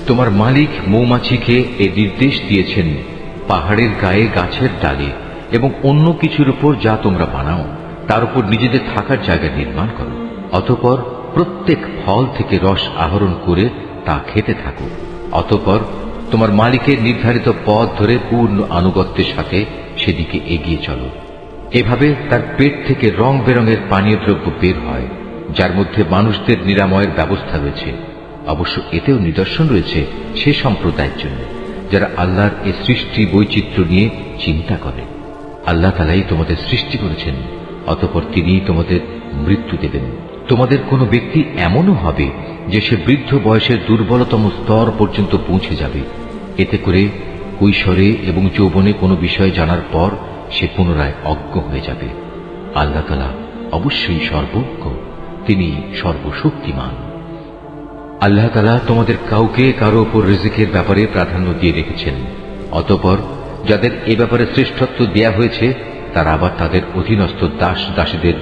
তোমার মালিক মৌমাছিকে এ নির্দেশ দিয়েছেন, পাহাড়ের গায়ে গাছের ডালে এবং অন্য কিছুর উপর যা তোমরা বানাও তার উপর নিজেদের থাকার জায়গা নির্মাণ করো। অতঃপর প্রত্যেক ফল থেকে রস আহরণ করে তা খেতে থাকো। অতঃপর তোমার মালিকের নির্ধারিত পথ ধরে পূর্ণ আনুগত্যের সাথে সেদিকে এগিয়ে চলো। এভাবে তার পেট থেকে রং বেরঙের পানীয় দ্রব্য বের হয়, যার মধ্যে মানুষদের নিরাময়ের ব্যবস্থা রয়েছে। অবশ্য এতেও নিদর্শন রয়েছে সে সম্প্রদায়ের জন্য যারা আল্লাহর এই সৃষ্টি বৈচিত্র্য নিয়ে চিন্তা করে। আল্লাহ তাআলাই তোমাদের সৃষ্টি করেছেন, অতঃপর তিনিই তোমাদের মৃত্যু দেবেন। তোমাদের কোনো ব্যক্তি এমনও হবে যে সে বৃদ্ধ বয়সের দুর্বলতম স্তর পর্যন্ত পৌঁছে যাবে। এতে করে কৈশোরে এবং যৌবনে কোনো বিষয় জানার পর সে পুনরায় অজ্ঞ হয়ে যাবে। আল্লাহ তাআলা অবশ্যই সর্বজ্ঞ, তিনি সর্বশক্তিমান। আল্লাহ তাআলা তোমাদের কাউকে কারো উপর রিজিকের ব্যাপারে প্রাধান্য দিয়ে রেখেছেন। অতঃপর যাদের এ ব্যাপারে শ্রেষ্ঠত্ব দেয়া হয়েছে তারা আবার তাদের অধীনস্থ দাস দাসীদের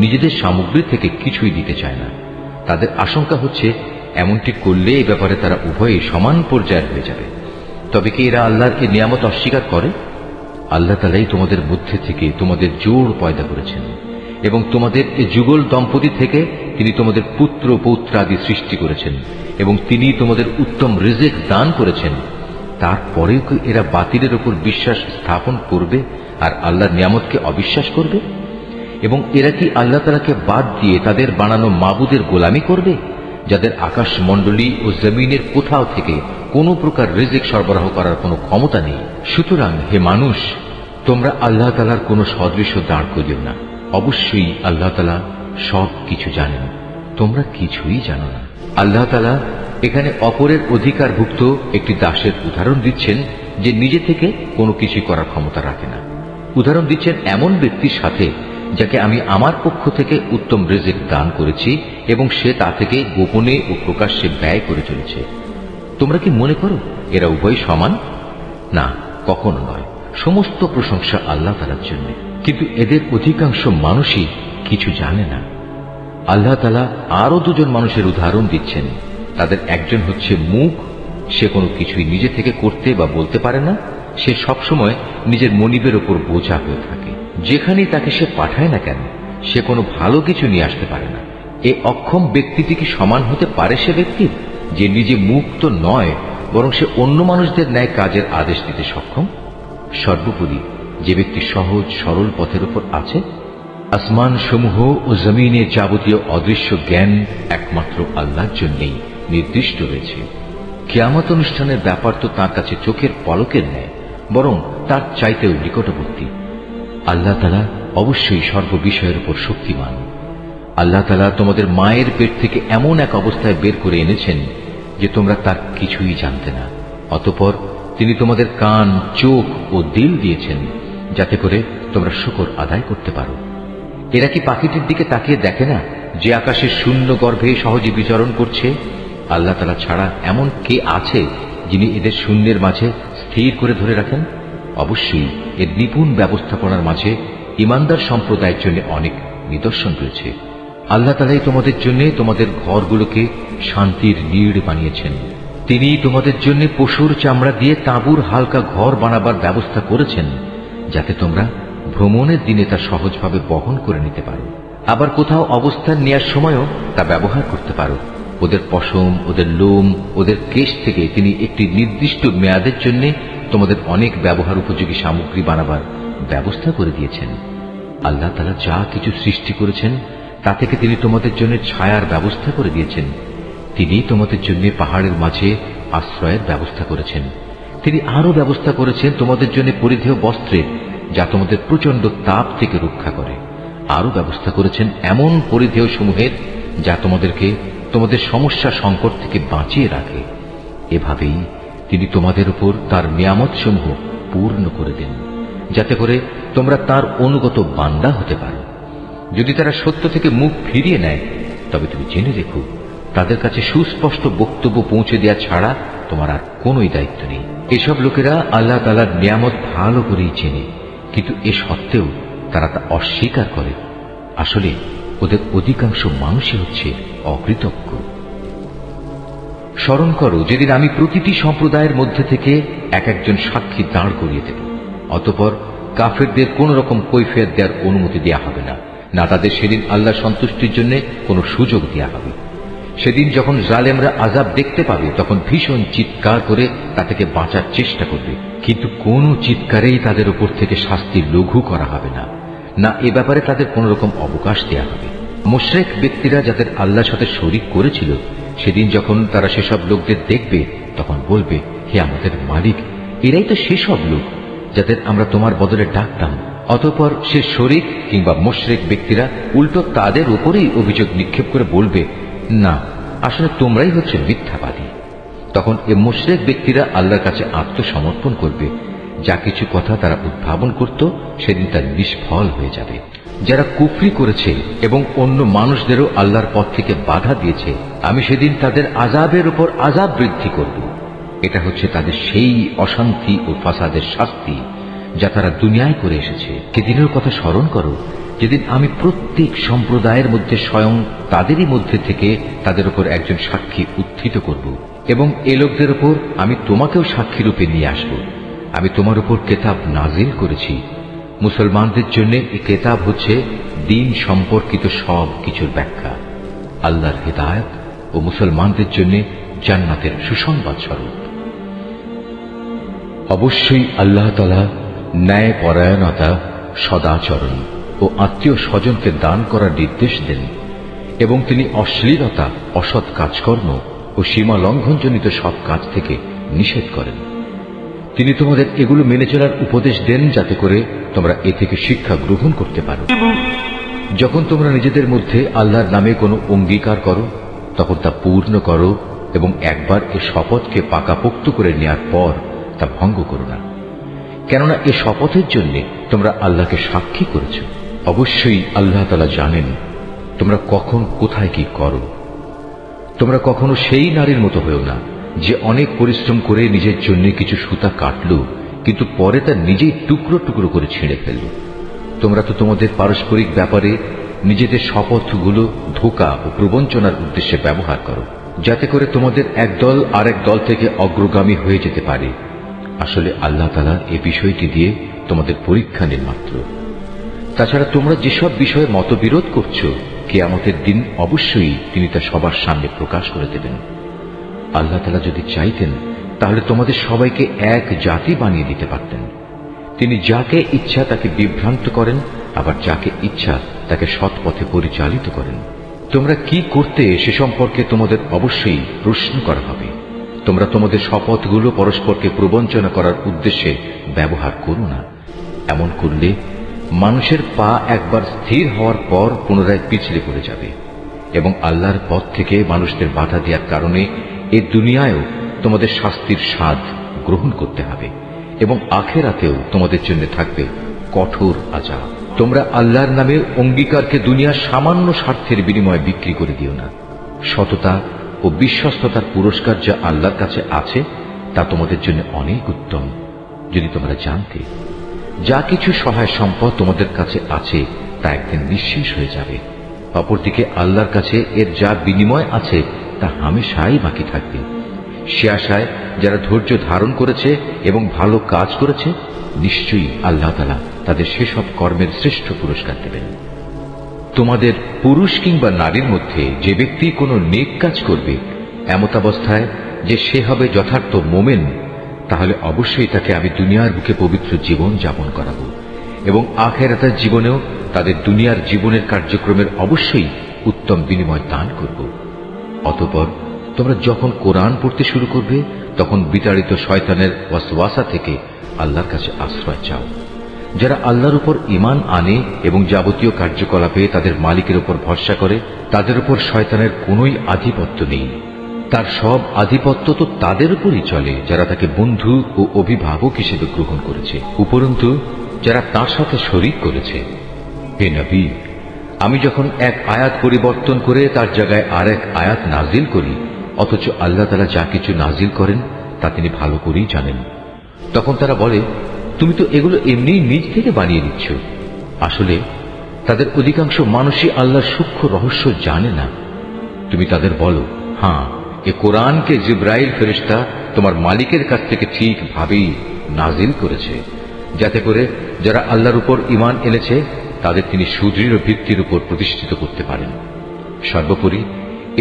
নিজেদের সামগ্রী থেকে কিছুই দিতে চায় না। তাদের আশঙ্কা হচ্ছে এমনটি করলে এই ব্যাপারে তারা উভয়ে সমান পর্যায়ের হয়ে যাবে। তবে কি এরা আল্লাহর এই নিয়ামত অস্বীকার করে? আল্লাহ তাআলাই তোমাদের মধ্যে থেকে তোমাদের জোড় পয়দা করেছেন এবং তোমাদের এই যুগল দম্পতি থেকে তিনি তোমাদের পুত্র পৌত্রাদি সৃষ্টি করেছেন এবং তিনি তোমাদের উত্তম রিজিক দান করেছেন। তারপরেও কি এরা বাতিলের উপর বিশ্বাস স্থাপন করবে আর আল্লাহর নিয়ামতকে অবিশ্বাস করবে? এবং এরা কি আল্লাহ তাআলাকে বাদ দিয়ে তাদের বানানো মাবুদের গোলামি করবে, যাদের আকাশমণ্ডলী ও জমিনের কোথাও থেকে কোনো প্রকার রিজিক সরবরাহ করার কোনো ক্ষমতা নেই? সুতরাং হে মানুষ, তোমরা আল্লাহ তাআলার কোনো সদৃশ্য দাঁড় করিও না। অবশ্যই আল্লাহ তাআলা সব কিছু জানেন, তোমরা কিছুই জানো না। আল্লাহ তাআলা এখানে অপরের অধিকারভুক্ত একটি দাসের উদাহরণ দিচ্ছেন যে নিজে থেকে কোনো কিছু করার ক্ষমতা রাখে না। উদাহরণ দিচ্ছেন এমন ব্যক্তির সাথে যাকে আমি আমার পক্ষ থেকে উত্তম রিজিক দান করেছি এবং সে তা থেকে গোপনে ও প্রকাশ্যে ব্যয় করে চলেছে। তোমরা কি মনে করো এরা উভয় সমান? না, কখনো নয়। সমস্ত প্রশংসা আল্লাহ তাআলার জন্য, কিন্তু এদের অধিকাংশ মানুষই কিছু জানে না। আল্লাহ তাআলা আরো দুজন মানুষের উদাহরণ দিচ্ছেন। তাদের একজন হচ্ছে মূক, সে কোনো কিছুই নিজে থেকে করতে বা বলতে পারে না। সে সবসময় নিজের মনিবের ওপর বোঝা হয়ে থাকে। যেখানেই তাকে সে পাঠায় না কেন সে কোনো ভালো কিছু নিয়ে আসতে পারে না। এ অক্ষম ব্যক্তিটি কি সমান হতে পারে সে ব্যক্তির যে নিজে মুক্ত নয়, বরং সে অন্য মানুষদের ন্যায় কাজের আদেশ দিতে সক্ষম? সর্বোপরি যে ব্যক্তি সহজ সরল পথের উপর আছে। আসমান সমূহ ও জমিনের যাবতীয় অদৃশ্য জ্ঞান একমাত্র আল্লাহর জন্যই নির্দিষ্ট রয়েছে। কিয়ামত অনুষ্ঠানের ব্যাপার তো তাঁর কাছে চোখের পলকের ন্যায়, বরং তার চাইতেও নিকটবর্তী। আল্লাহ তাআলা অবশ্যই সর্ববিষয়ের উপর শক্তিমান। আল্লাহ তাআলা তোমাদের মায়ের পেট থেকে এমন এক অবস্থায় বের করে এনেছেন যে তোমরা তার কিছুই জানতে না। অতঃপর তিনি তোমাদের কান, চোখ ও দিল দিয়েছেন যাতে করে তোমরা শুকর আদায় করতে পারো। এরা কি পাখিটির দিকে তাকিয়ে দেখে না যে আকাশের শূন্য গর্ভে সহজে বিচরণ করছে? আল্লাহ তাআলা ছাড়া এমন কে আছে যিনি এদের শূন্যের মাঝে স্থির করে ধরে রাখেন? অবশ্যই এর নিপুণ ব্যবস্থাপনার মাঝে ইমানদার সম্প্রদায়ের জন্য অনেক নিদর্শন রয়েছে। আল্লাহ তাআলাই তোমাদের জন্য তোমাদের ঘরগুলোকে শান্তির নীড় বানিয়েছেন। তিনি তোমাদের জন্য পশুর চামড়া দিয়ে তাঁবুর হালকা ঘর বানাবার ব্যবস্থা করেছেন যাতে তোমরা ভ্রমণের দিনে তা সহজভাবে বহন করে নিতে পারো, আবার কোথাও অবস্থান নেওয়ার সময়ও তা ব্যবহার করতে পারো। ওদের পশম, ওদের লোম, ওদের কেশ থেকে তিনি একটি নির্দিষ্ট মেয়াদের জন্য তোমাদের অনেক ব্যবহার উপযোগী সামগ্রী বানাবার ব্যবস্থা করে দিয়েছেন। আল্লাহ তাআলা যা কিছু সৃষ্টি করেছেন তা থেকে তিনি তোমাদের জন্য ছায়ার ব্যবস্থা করে দিয়েছেন। তিনি তোমাদের জন্য পাহাড়ের মাঝে আশ্রয়ের ব্যবস্থা করেছেন। তিনি আরো ব্যবস্থা করেছেন তোমাদের জন্য পরিধেয় বস্ত্রের, যা তোমাদের প্রচন্ড তাপ থেকে রক্ষা করে। আরো ব্যবস্থা করেছেন এমন পরিধেয় সমূহের যা তোমাদেরকে তোমাদের সমস্যা সংকট থেকে বাঁচিয়ে রাখে। এভাবেই তিনি তোমাদের উপর তার নিয়ামত সমূহ পূর্ণ করে দেন যাতে করে তোমরা তার অনুগত বান্দা হতে পারো। যদি তারা সত্য থেকে মুখ ফিরিয়ে নেয় তবে তুমি জেনে রেখো তাদের কাছে সুস্পষ্ট বক্তব্য পৌঁছে দেওয়া ছাড়া তোমার আর কোনোই দায়িত্ব নেই। এসব লোকেরা আল্লাহ তাআলার নিয়ামত ভালো করেই চেনে, কিন্তু এ সত্ত্বেও তারা তা অস্বীকার করে। আসলে ওদের অধিকাংশ মানুষই হচ্ছে অকৃতজ্ঞ। স্মরণ করো যেদিন আমি প্রতিটি সম্প্রদায়ের মধ্যে থেকে এক একজন সাক্ষী দাঁড় করিয়ে দেব। অতঃপর কাফেরদের কোন রকম কৈফিয়ত দেওয়ার অনুমতি দেওয়া হবে না, না তাদের সেদিন আল্লাহর সন্তুষ্টির জন্য কোনো সুযোগ দেওয়া হবে। সেদিন যখন জালেমরা আযাব দেখতে পাবে তখন ভীষণ চিৎকার করে তা থেকে বাঁচার চেষ্টা করবে, কিন্তু কোনো চিৎকারেই তাদের উপর থেকে শাস্তি লঘু করা হবে না, না এ ব্যাপারে তাদের কোন রকম অবকাশ দেওয়া হবে। মুশরিক ব্যক্তিরা যাদের আল্লাহর সাথে শরীক করেছিল, সেদিন যখন তারা সেসব লোকদের দেখবে তখন বলবে, হে আমাদের মালিক, এরাই তো সেসব লোক যাদের আমরা তোমার বদলে ডাকতাম। অতঃপর সে শরীক কিংবা মুশরিক ব্যক্তিরা উল্টো তাদের উপরেই অভিযোগ নিক্ষেপ করে বলবে, না আসলে তোমরাই হচ্ছে মিথ্যাবাদী। তখন এ মুশরিক ব্যক্তিরা আল্লাহর কাছে আত্মসমর্পণ করবে। যা কিছু কথা তারা উদ্ভাবন করত সেদিন তা নিষ্ফল হয়ে যাবে। যারা কুফরি করেছে এবং অন্য মানুষদেরও আল্লাহর পথ থেকে বাধা দিয়েছে, আমি সেদিন তাদের আযাবের উপর আযাব বৃদ্ধি করব। এটা হচ্ছে তাদের সেই অশান্তি ও ফাসাদের শাস্তি যা তারা দুনিয়ায় করে এসেছে। সেদিনের কথা স্মরণ করো যেদিন আমি প্রত্যেক সম্প্রদায়ের মধ্যে স্বয়ং তাদেরই মধ্যে থেকে তাদের উপর একজন সাক্ষী উত্থিত করব, এবং এ লোকদের উপর আমি তোমাকেও সাক্ষী রূপে নিয়ে আসব। আমি তোমার উপর কেতাব নাজিল করেছি। মুসলমানদের জন্য এই কেতাব হচ্ছে দ্বীন সম্পর্কিত সব কিছুর ব্যাখ্যা, আল্লাহর হিদায়াত ও মুসলমানদের জন্য জান্নাতের সুসংবাদ স্বরূপ। অবশ্যই আল্লাহ তাআলা ন্যায় পরায়ণতা, সদাচরণ ও আত্মীয় স্বজনকে দান করার নির্দেশ দেন, এবং তিনি অশ্লীলতা, অসৎ কাজকর্ম ও সীমা লঙ্ঘনজনিত সব কাজ থেকে নিষেধ করেন। তিনি তোমাদের এগুলো মেনে চলার উপদেশ দেন যাতে করে তোমরা এ থেকে শিক্ষা গ্রহণ করতে পারো। যখন তোমরা নিজেদের মধ্যে আল্লাহর নামে কোনো অঙ্গীকার করো তখন তা পূর্ণ করো, এবং একবার এ শপথকে পাকাপোক্ত করে নেওয়ার পর তা ভঙ্গ করো না, কেননা এ শপথের জন্য তোমরা আল্লাহকে সাক্ষী করেছ। অবশ্যই আল্লাহ তাআলা জানেন তোমরা কখন কোথায় কি করো। তোমরা কখনো সেই নারীর মতো হয়েও না যে অনেক পরিশ্রম করে নিজের জন্য কিছু সুতা কাটল, কিন্তু পরে তা নিজেই টুকরো টুকরো করে ছিঁড়ে ফেলল। তোমরা তো তোমাদের পারস্পরিক ব্যাপারে নিজেদের শপথগুলো ধোঁকা ও প্রবঞ্চনার উদ্দেশ্যে ব্যবহার করো, যাতে করে তোমাদের একদল আরেক দল থেকে অগ্রগামী হয়ে যেতে পারে। আসলে আল্লাহ তাআলা এই বিষয়টি দিয়ে তোমাদের পরীক্ষা নেন মাত্র। তাছাড়া তোমরা যেসব বিষয়ে মতবিরোধ করছো, কিয়ামতের দিন অবশ্যই তিনি তা সবার সামনে প্রকাশ করে দেবেন। আল্লাহ তাআলা যদি চাইতেন তাহলে তোমাদের সবাইকে এক জাতি বানিয়ে দিতে পারতেন। তিনি যাকে ইচ্ছা তাকে বিভ্রান্ত করেন, আবার যাকে ইচ্ছা তাকে সৎ পথে পরিচালিত করেন। তোমরা কি করতে সে সম্পর্কে তোমাদের অবশ্যই প্রশ্ন করা হবে। তোমরা তোমাদের শপথগুলো পরস্পরকে প্রবঞ্চনা করার উদ্দেশ্যে ব্যবহার করো না। এমন করলে মানুষের পা একবার স্থির হওয়ার পর পুনরায় পিছলে পড়ে যাবে, এবং আল্লাহর পথ থেকে মানুষদের বাধা দেওয়ার কারণে এ দুনিয়ায়ও তোমাদের শাস্তির স্বাদ গ্রহণ করতে হবে, এবং আখিরাতেও তোমাদের জন্য থাকবে কঠোর আযাব। তোমরা আল্লাহর নামে অঙ্গীকারকে দুনিয়ার সামান্য স্বার্থের বিনিময়ে বিক্রি করে দিও না। সততা ও বিশ্বস্ততার পুরস্কার যা আল্লাহর কাছে আছে তা তোমাদের জন্য অনেক উত্তম। যদি তোমরা জানতে যা কিছু সহায় সম্পদ তোমাদের কাছে আছে তা একদিন নিঃশেষ হয়ে যাবে, অপরদিকে আল্লাহর কাছে এর যা বিনিময় আছে তা হামেশাই বাকি থাকবে। সে আশায় যারা ধৈর্য ধারণ করেছে এবং ভালো কাজ করেছে, নিশ্চয়ই আল্লাহ তাআলা তাদের সেসব কর্মের শ্রেষ্ঠ পুরস্কার দেবেন। তোমাদের পুরুষ কিংবা নারীর মধ্যে যে ব্যক্তি কোনো নেক কাজ করবে এমতাবস্থায় যে সে হবে যথার্থ মোমেন, তাহলে অবশ্যই তাকে আমি দুনিয়ার বুকে পবিত্র জীবন যাপন করাবো, এবং আখিরাতের জীবনেও তাদের দুনিয়ার জীবনের কার্যক্রমের অবশ্যই উত্তম বিনিময় দান করব। অতঃপর তোমরা যখন কোরআন পড়তে শুরু করবে তখন বিতাড়িত শয়তানের ওয়াসওয়াসা থেকে আল্লাহর কাছে আশ্রয় চাও। যারা আল্লাহর উপর ঈমান আনে এবং যাবতীয় কার্যকলাপে তাদের মালিকের উপর ভরসা করে, তাদের উপর শয়তানের কোনোই আধিপত্য নেই। তার সব আধিপত্য তো তাদের উপরই চলে যারা তাকে বন্ধু ও অভিভাবক হিসেবে গ্রহণ করেছে, উপরন্তু যারা তার সাথে শরীক করেছে। হে নবী, আমি যখন এক আয়াত পরিবর্তন করে তার জায়গায় আরেক আয়াত নাজিল করি, অথচ আল্লাহ তাআলা যা কিছু নাজিল করেন তা তিনি ভালো করেই জানেন, তখন তারা বলে, তুমি তো এগুলো এমনি নিজ থেকে বানিয়ে দিচ্ছ। আসলে তাদের অধিকাংশ মানুষই আল্লাহর সূক্ষ্ম রহস্য জানে না। তুমি তাদের বলো, হ্যাঁ, এ কোরআনকে জিব্রাইল ফেরেশতা তোমার মালিকের কাছ থেকে ঠিকভাবেই নাজিল করেছে, যাতে করে যারা আল্লাহর উপর ঈমান এনেছে তাদের তিনি সুদৃঢ় ভিত্তির উপর প্রতিষ্ঠিত করতে পারেন। সর্বোপরি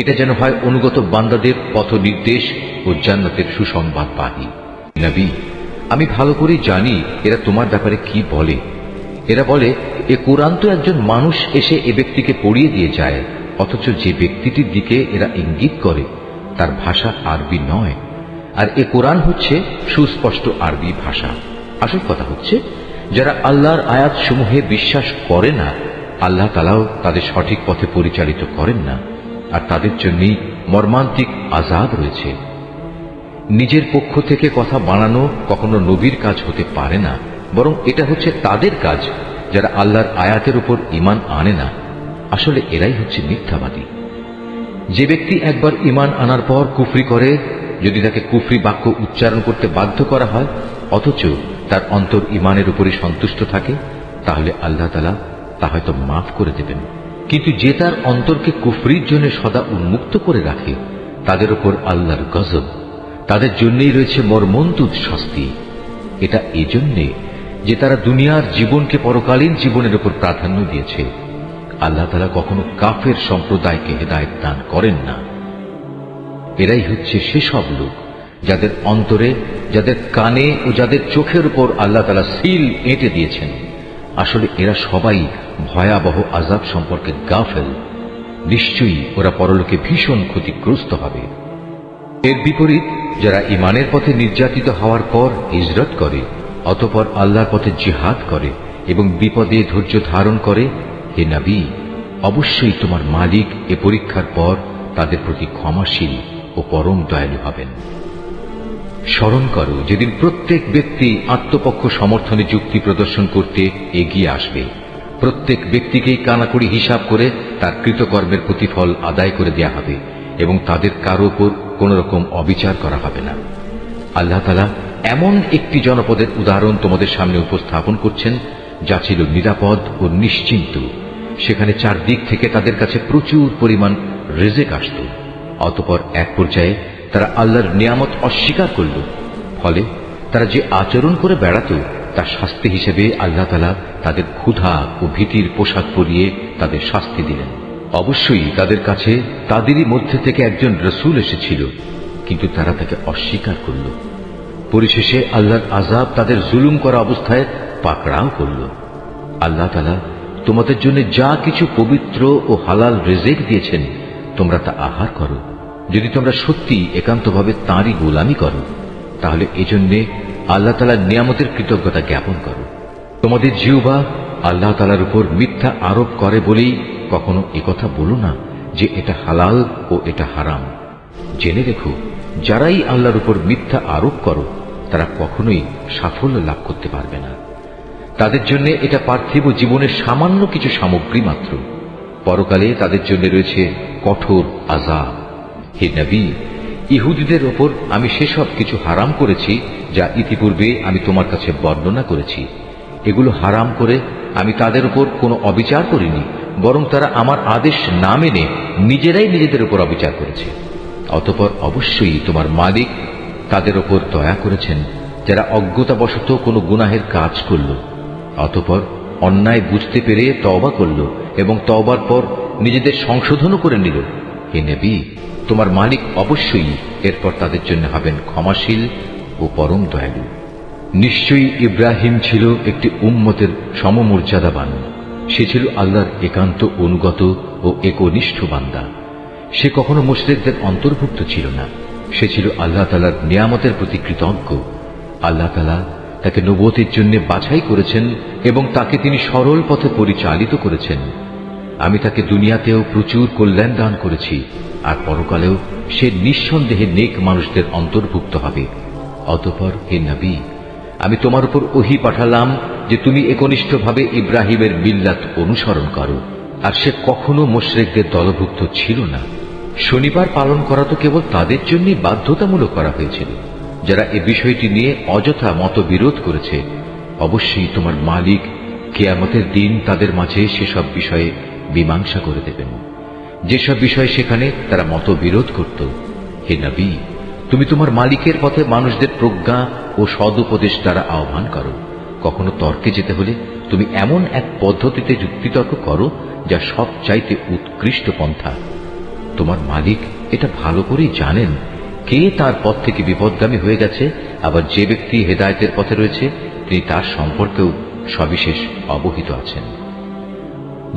এটা যেন হয় অনুগত বান্দাদের পথ নির্দেশ ও জান্নাতের সুসংবাদবাহী। নবী, আমি ভালো করে জানি এরা তোমার ব্যাপারে কি বলে। এরা বলে, এ কোরআন তো একজন মানুষ এসে এ ব্যক্তিকে পড়িয়ে দিয়ে যায়, অথচ যে ব্যক্তিটির দিকে এরা ইঙ্গিত করে তার ভাষা আরবি নয়, আর এ কোরআন হচ্ছে সুস্পষ্ট আরবি ভাষা। আসল কথা হচ্ছে, যারা আল্লাহর আয়াত সমূহে বিশ্বাস করে না, আল্লাহ তাআলাও তাদের সঠিক পথে পরিচালিত করেন না, আর তাদের জন্যই মর্মান্তিক আযাব রয়েছে। নিজের পক্ষ থেকে কথা বানানো কখনো নবীর কাজ হতে পারে না, বরং এটা হচ্ছে তাদের কাজ যারা আল্লাহর আয়াতের উপর ঈমান আনে না। আসলে এরাই হচ্ছে মিথ্যাবাদী। যে ব্যক্তি একবার ঈমান আনার পর কুফরি করে, যদি তাকে কুফরি বাক্য উচ্চারণ করতে বাধ্য করা হয় অথচ তার অন্তর ঈমানের উপরই সন্তুষ্ট থাকে, তাহলে আল্লাহ তাআলা তা হয়তো মাফ করে দেবেন। কিন্তু যে তার অন্তরকে কুফরির জন্য সদা উন্মুক্ত করে রাখে, তাদের উপর আল্লাহর গজব, তাদের জন্যই রয়েছে মর্মন্তুদ শাস্তি। এটা এজন্যে যে তারা দুনিয়ার জীবনকে পরকালীন জীবনের উপর প্রাধান্য দিয়েছে। আল্লাহ তাআলা কখনো কাফের সম্প্রদায়কে হেদায়েত দান করেন না। এরাই হচ্ছে সেসব লোক যাদের অন্তরে, যাদের কানে ও যাদের চোখের উপর আল্লাহ তাআলা সিল এঁটে দিয়েছেন। আসলে এরা সবাই ভয়াবহ আযাব সম্পর্কে গাফেল। নিশ্চয়ই ওরা পরলোকে ভীষণ ক্ষতিগ্রস্ত হবে। এর বিপরীত যারা ঈমানের পথে নির্যাতিত হওয়ার পর হিজরত করে, অতঃপর আল্লাহর পথে জিহাদ করে এবং বিপদে ধৈর্য ধারণ করে, হে নবী, অবশ্যই তোমার মালিক এ পরীক্ষার পর তাদের প্রতি ক্ষমাশীল ও পরম দয়ালু হবেন। স্মরণ করো যেদিন প্রত্যেক ব্যক্তি আত্মপক্ষ সমর্থনে যুক্তি প্রদর্শন করতে এগিয়ে আসবে। প্রত্যেক ব্যক্তিকেই কানাকড়ি হিসাব করে তার কৃতকর্মের প্রতিফল আদায় করে দেয়া হবে এবং তাদের কারো উপর কোন রকম অবিচার করা হবে না। আল্লাহ তাআলা এমন একটি জনপদের উদাহরণ তোমাদের সামনে উপস্থাপন করছেন যা ছিল নিরাপদ ও নিশ্চিন্ত। সেখানে চারদিক থেকে তাদের কাছে প্রচুর পরিমাণ রিজিক আসত। অতঃপর এক পর্যায়ে তারা আল্লাহর নিয়ামত অস্বীকার করল। ফলে তারা যে আচরণ করে বেড়াত তার শাস্তি হিসেবে আল্লাহ তাআলা তাদের ক্ষুধা ও ভীতির পোশাক পরিয়ে তাদের শাস্তি দিলেন। অবশ্যই তাদের কাছে তাদেরই মধ্যে থেকে একজন রাসূল এসেছিল, কিন্তু তারা তাকে অস্বীকার করল। পরিশেষে আল্লাহর আযাব তাদের জুলুম করা অবস্থায় পাকড়াও করল। আল্লাহ তাআলা তোমাদের জন্য যা কিছু পবিত্র ও হালাল রিজিক দিয়েছেন তোমরা তা আহার করো। যদি তোমরা সত্যি একান্তভাবে তাঁরই গোলামি করো, তাহলে এজন্যে আল্লাহ তাআলার নিয়ামতের কৃতজ্ঞতা জ্ঞাপন করো। তোমাদের জিহ্বা আল্লাহ তাআলার উপর মিথ্যা আরোপ করে বলেই কখনো একথা বলো না যে এটা হালাল ও এটা হারাম। জেনে রেখো, যারাই আল্লাহর উপর মিথ্যা আরোপ করো তারা কখনোই সাফল্য লাভ করতে পারবে না। তাদের জন্য এটা পার্থিব জীবনের সামান্য কিছু সামগ্রী মাত্র। পরকালে তাদের জন্য রয়েছে কঠোর আযাব। হে নবী, ইহুদিদের ওপর আমি সেসব কিছু হারাম করেছি যা ইতিপূর্বে আমি তোমার কাছে বর্ণনা করেছি। এগুলো হারাম করে আমি তাদের উপর কোনো অবিচার করিনি, বরং তারা আমার আদেশ না মেনে নিজেরাই নিজেদের উপর অবিচার করেছে। অতঃপর অবশ্যই তোমার মালিক তাদের ওপর দয়া করেছেন যারা অজ্ঞতাবশত কোনো গুনাহের কাজ করল, অতঃপর অন্যায় বুঝতে পেরে তওবা করল এবং তওবার পর নিজেদের সংশোধনও করে নিল। হে নবী, তোমার মালিক অবশ্যই এরপর তাদের জন্য হবেন ক্ষমাশীল ও পরম দয়ালু। নিশ্চয়ই ইব্রাহিম ছিল একটি উম্মতের সমমর্যাদাবান। সে ছিল আল্লাহর একান্ত অনুগত ও একনিষ্ঠ বান্দা। সে কখনো মুশরিকদের অন্তর্ভুক্ত ছিল না। সে ছিল আল্লাহ তাআলার নিয়ামতের প্রতি কৃতজ্ঞ। আল্লাহ তাআলা তাকে নবুয়তের জন্য বাছাই করেছেন এবং তাকে তিনি সরল পথে পরিচালিত করেছেন। আমি তাকে দুনিয়াতেও প্রচুর কল্যাণ দান করেছি, আর পরকালেও সে নিঃসন্দেহে নেক মানুষদের অন্তর্ভুক্ত হবে। অতঃপর হে নবী, আমি তোমার উপর ওহী পাঠালাম যে তুমি একনিষ্ঠভাবে ইব্রাহিমের মিল্লাত অনুসরণ করো। আর সে কখনো মুশরিকদের দলভুক্ত ছিল না। শনিবার পালন করা তো কেবল তাদের জন্যই বাধ্যতামূলক করা হয়েছিল যারা এ বিষয়টি নিয়ে অযথা মতবিরোধ করেছে। অবশ্যই তোমার মালিক কিয়ামতের দিন তাদের মাঝে সেসব বিষয়ে মীমাংসা করে দেবেন, যেসব বিষয়ে সেখানে তারা মতবিরোধ করত। হে নবী, তুমি তোমার মালিকের পথে মানুষদের প্রজ্ঞা ও সদুপদেশ দ্বারা আহ্বান করো। কখনো তর্কে যেতে হলে তুমি এমন এক পদ্ধতিতে যুক্তিতর্ক করো যা সবচাইতে উৎকৃষ্ট পন্থা। তোমার মালিক এটা ভালো করেই জানেন কে তার পথ থেকে বিপদগামী হয়ে গেছে, আবার যে ব্যক্তি হেদায়েতের পথে রয়েছে তিনি তার সম্পর্কেও সবিশেষ অবহিত আছেন।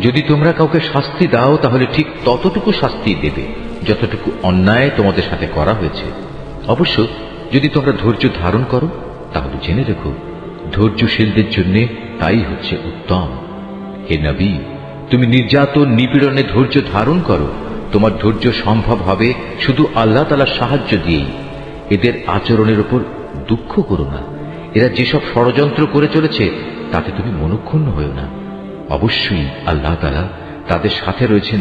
যদি তোমরা কাউকে শাস্তি দাও তাহলে ঠিক ততটুকু শাস্তি দেবে যতটুকু অন্যায় তোমাদের সাথে করা হয়েছে। অবশ্য যদি তোমরা ধৈর্য ধারণ করো তাহলে জেনে রেখো ধৈর্যশীলদের জন্য তাই হচ্ছে উত্তম। হে নবী, তুমি নির্যাতন নিপীড়নে ধৈর্য ধারণ করো। তোমার ধৈর্য সম্ভব হবে শুধু আল্লাহ তাআলার সাহায্য দিয়েই। এদের আচরণের উপর দুঃখ করো না। এরা যেসব ষড়যন্ত্র করে চলেছে তাতে তুমি মনক্ষুণ্ণ হও না। অবশ্যই আল্লাহ তাআলা তাদের সাথে রয়েছেন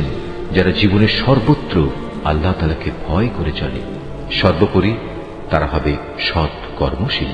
যারা জীবনের সর্বত্র আল্লাহ তাআলাকে ভয় করে চলে। সর্বোপরি তারা হবে সৎ কর্মশীল।